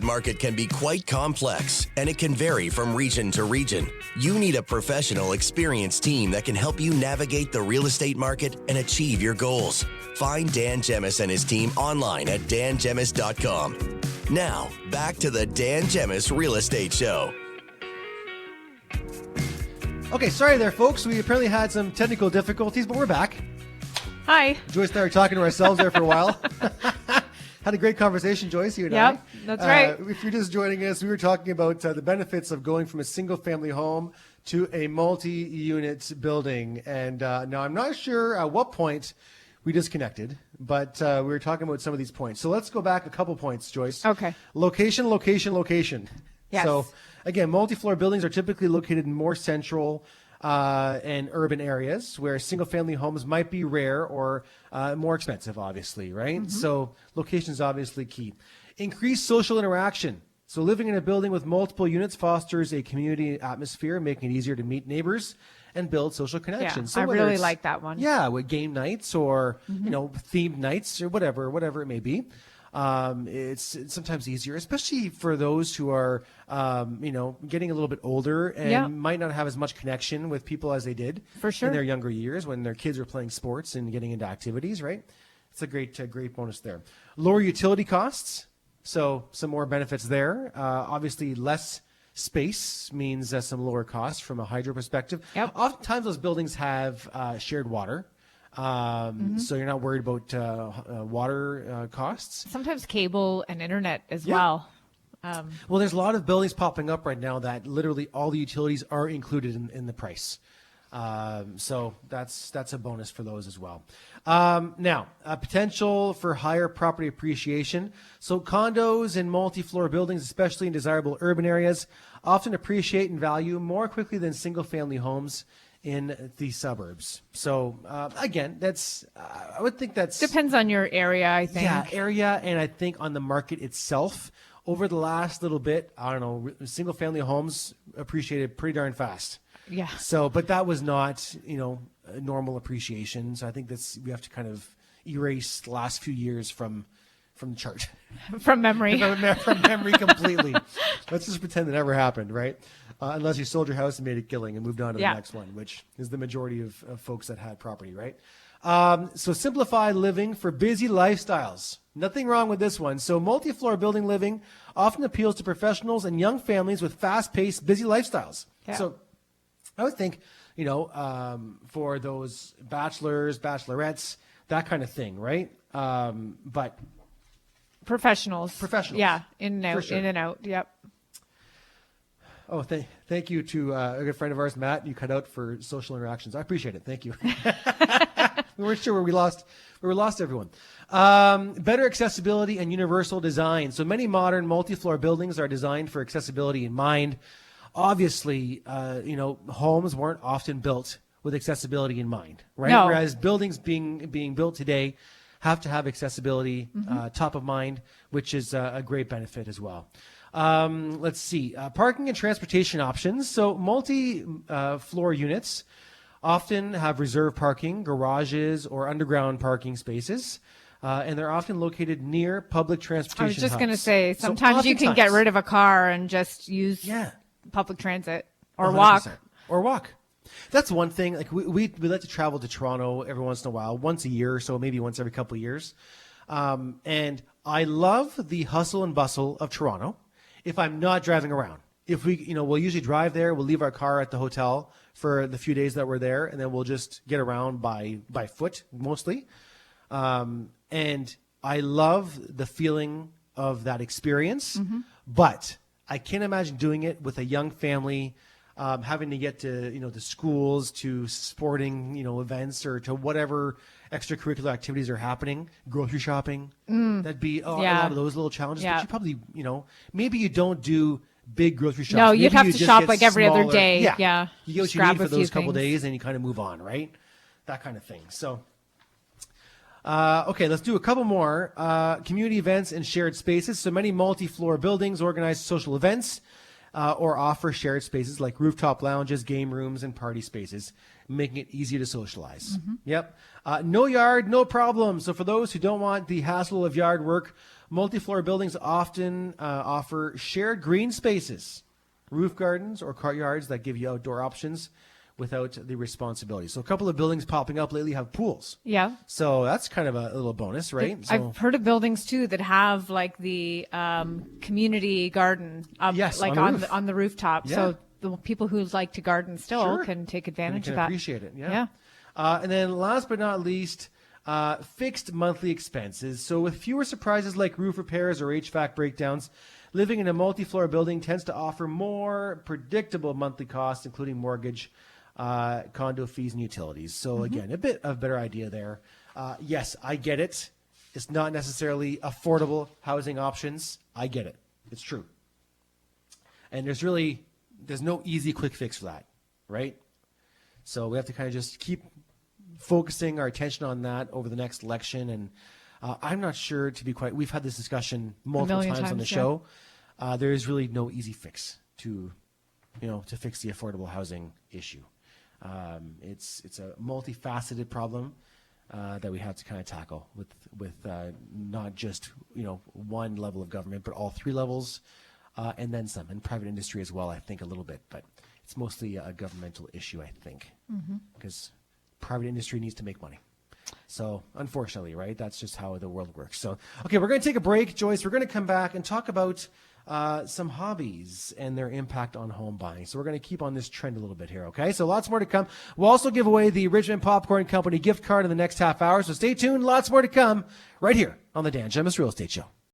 market can be quite complex, and it can vary from region to region. You need a professional, experienced team that can help you navigate the real estate market and achieve your goals. Find Dan Gemus and his team online at dangemus.com. Now, back to the Dan Gemus Real Estate Show. Okay, sorry there, folks. We apparently had some technical difficulties, but we're back. Hi. Joyce and I were talking to ourselves there for a while. Had a great conversation, Joyce, you and I. Yep, that's right. If you're just joining us, we were talking about the benefits of going from a single-family home to a multi-unit building. And now I'm not sure at what point we disconnected, but we were talking about some of these points. So let's go back a couple points, Joyce. Okay. Location, location, location. Yes. So again, multi-floor buildings are typically located in more central and urban areas where single-family homes might be rare or more expensive, obviously, right? Mm-hmm. So location is obviously key. Increased social interaction. So living in a building with multiple units fosters a community atmosphere, making it easier to meet neighbors and build social connections. Yeah, so I really like that one. Yeah, with game nights or themed nights or whatever it may be. It's sometimes easier, especially for those who are, getting a little bit older and might not have as much connection with people as they did for sure in their younger years when their kids were playing sports and getting into activities, right? It's a great bonus there. Lower utility costs. So some more benefits there. Obviously less space means some lower costs from a hydro perspective. Yep. Oftentimes those buildings have shared water. So you're not worried about water costs. Sometimes cable and internet as well. Well, there's a lot of buildings popping up right now that literally all the utilities are included in the price. So that's a bonus for those as well. Now, potential for higher property appreciation. So condos and multi-floor buildings, especially in desirable urban areas, often appreciate in value more quickly than single-family homes in the suburbs. So again, I would think that's depends on your area, I think. Yeah, area, and I think on the market itself. Over the last little bit, I don't know, single family homes appreciated pretty darn fast. Yeah. So, but that was not, a normal appreciation. So I think we have to kind of erase the last few years from the chart. From memory. from memory completely. Let's just pretend it never happened, right? Unless you sold your house and made a killing and moved on to the next one, which is the majority of folks that had property, right? So simplify living for busy lifestyles. Nothing wrong with this one. So multi-floor building living often appeals to professionals and young families with fast-paced, busy lifestyles. Yeah. So I would think, for those bachelors, bachelorettes, that kind of thing, right? But Professionals. Yeah, in and out, sure. in and out. Yep. Oh, thank you to a good friend of ours, Matt. You cut out for social interactions. I appreciate it. Thank you. We weren't sure where we lost everyone. Better accessibility and universal design. So many modern multi-floor buildings are designed for accessibility in mind. Obviously, homes weren't often built with accessibility in mind, right? No. Whereas buildings being built today have to have accessibility top of mind, which is a great benefit as well. Let's see. Parking and transportation options. So multi-floor units often have reserved parking, garages, or underground parking spaces. And they're often located near public transportation I was just hubs. going to say, sometimes you can get rid of a car and just use public transit or 100%. walk. That's one thing. Like we like to travel to Toronto every once in a while, once a year or so, maybe once every couple of years. And I love the hustle and bustle of Toronto if I'm not driving around. If we'll usually drive there, we'll leave our car at the hotel for the few days that we're there, and then we'll just get around by foot mostly. And I love the feeling of that experience, but I can't imagine doing it with a young family, having to get to, the schools, to sporting, events, or to whatever extracurricular activities are happening, grocery shopping. That'd be a lot of those little challenges. But you probably, maybe you don't do big grocery shops. No, maybe you'd have to shop like every other day. Yeah. You get what you need for those couple days and you kind of move on, right? That kind of thing. So, okay, let's do a couple more. Community events and shared spaces. So many multi-floor buildings organize social events or offer shared spaces like rooftop lounges, game rooms, and party spaces, making it easy to socialize. Yep. No yard, no problem. So for those who don't want the hassle of yard work, Multi-floor buildings often offer shared green spaces, roof gardens, or courtyards that give you outdoor options without the responsibility. So a couple of buildings popping up lately have pools. Yeah. So that's kind of a little bonus, right? I've heard of buildings too that have like the community garden up, yes, like on the rooftop. Yeah. So the people who like to garden still Sure. can take advantage and of that. Appreciate it. Yeah. Yeah. And then last but not least, fixed monthly expenses. So with fewer surprises like roof repairs or HVAC breakdowns, living in a multi-floor building tends to offer more predictable monthly costs, including mortgage, condo fees, and utilities. So again, a bit of better idea there. Yes, I get it. It's not necessarily affordable housing options. I get it. It's true. And there's no easy quick fix for that, right? So we have to kind of just keep focusing our attention on that over the next election. And I'm not sure, to be quite, we've had this discussion multiple times on the show. There is really no easy fix to fix the affordable housing issue. It's a multifaceted problem that we have to kind of tackle with not just one level of government, but all three levels, and then some, and private industry as well. I think a little bit, but it's mostly a governmental issue, I think, because private industry needs to make money. So unfortunately, right, that's just how the world works. So okay, we're going to take a break, Joyce. We're going to come back and talk about some hobbies and their impact on home buying. So we're going to keep on this trend a little bit here, okay? So lots more to come. We'll also give away the Richmond Popcorn Company gift card in the next half hour. So stay tuned. Lots more to come right here on the Dan Gemus Real Estate Show.